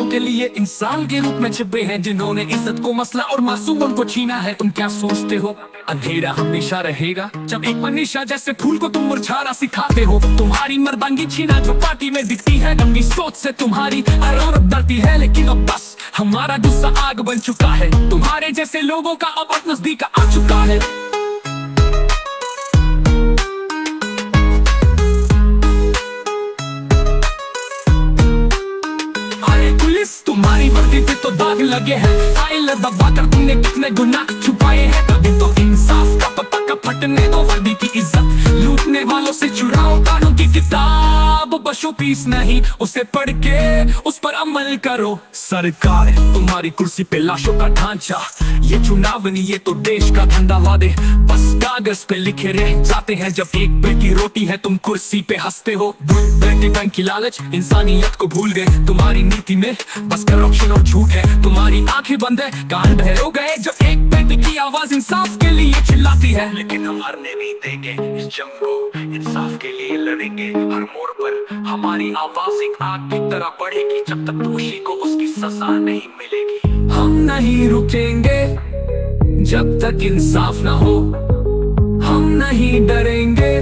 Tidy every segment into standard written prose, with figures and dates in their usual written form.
लोगों के लिए इंसान के रूप में छिपे हैं, जिन्होंने इज्जत को मसला और मासूमों को छीना है। तुम क्या सोचते हो अंधेरा हमेशा रहेगा, जब एक मनीषा जैसे फूल को तुम मुरझाना सिखाते हो। तुम्हारी मर्दांगी छीना जो पार्टी में दिखती है, गंदी सोच से तुम्हारी हर औरत डरती है। लेकिन अब बस हमारा गुस्सा आग बन चुका है, तुम्हारे जैसे लोगों का अब नजदीक आ चुका है। तुम्हारी वर्दी पे तो दाग लगे हैं, फाइल दबाकर तुमने कितने गुनाह छुपाए हैं। कभी तो इंसाफ का पता फटने दो, वर्दी की इज्जत लूटने वालों से चुराओ कानून की किताब। बशो पीस नहीं उसे पढ़ के उस पर अमल करो। सरकार तुम्हारी कुर्सी पे लाशों का ढांचा, ये चुनाव नहीं ये तो देश का धंधा। वादे बस कागज पे लिखे रह जाते हैं, जब एक पेट की रोटी है तुम कुर्सी पे हंसते हो। बैंक की लालच इंसानियत को भूल गए, तुम्हारी नीति में बस करप्शन और झूठ है। तुम्हारी आंखें बंद है, कान बहरे हो गए, जब एक बेटे की आवाज इंसाफ के लिए चिल्लाती है। लेकिन हम हारने नहीं देंगे इस जंग को, इंसाफ के लिए लड़ेंगे हर मोड़ पर। हमारी आवाज एक आग की तरह बढ़ेगी, जब तक दोषी को उसकी सजा नहीं मिलेगी। हम नहीं रुकेंगे जब तक इंसाफ न हो, हम नहीं डरेंगे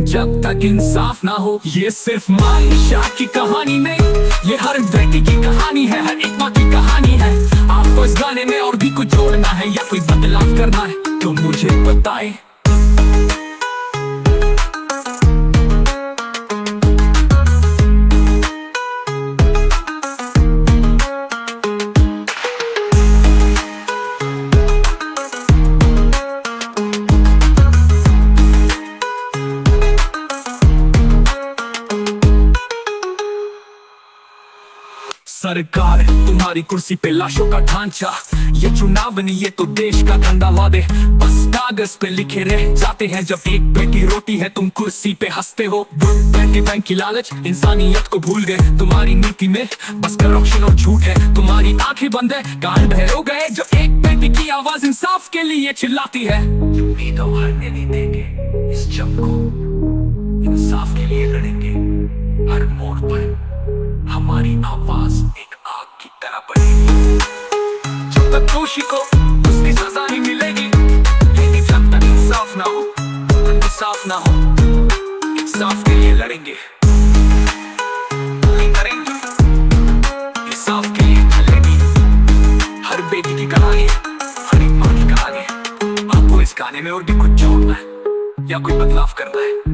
जब तक इंसाफ ना हो। ये सिर्फ मनीषा की कहानी नहीं, ये हर व्यक्ति की कहानी है, हर एक माँ की कहानी है। आपको इस गाने में और भी कुछ जोड़ना है या कोई बदलाव करना है तो मुझे बताएं। सरकार तुम्हारी कुर्सी पे लाशों का ढांचा, ये चुनाव नहीं ये तो देश का धंधा। वादे बस कागज पे लिखे रह जाते हैं, जब एक पेट की रोटी है तुम कुर्सी पे हंसते हो। बैंक की लालच इंसानियत को भूल गए, तुम्हारी नीति में बस करप्शन और झूठ है। तुम्हारी आंखें बंद है, कान बहरे हो गए, जब एक बेटे की आवाज इंसाफ के लिए चिल्लाती है। उम्मीदों हारने नहीं देंगे इस जंग को, इंसाफ के लिए लड़ेंगे हर मोड़ पर। हमारी आवाज एक आग की तरह बढ़ेगी, जब तक दोषी को उसकी सजा नहीं मिलेगी। लेकिन जब तक इंसाफ ना हो, इंसाफ ना हो, इंसाफ के लिए लड़ेंगे, करेंगे इंसाफ के लिए लड़ेंगे। हर बेटी की कहानी है, हर एक माँ की कहानी है। आपको इस गाने में और भी कुछ जोड़ना है या कोई बदलाव करना है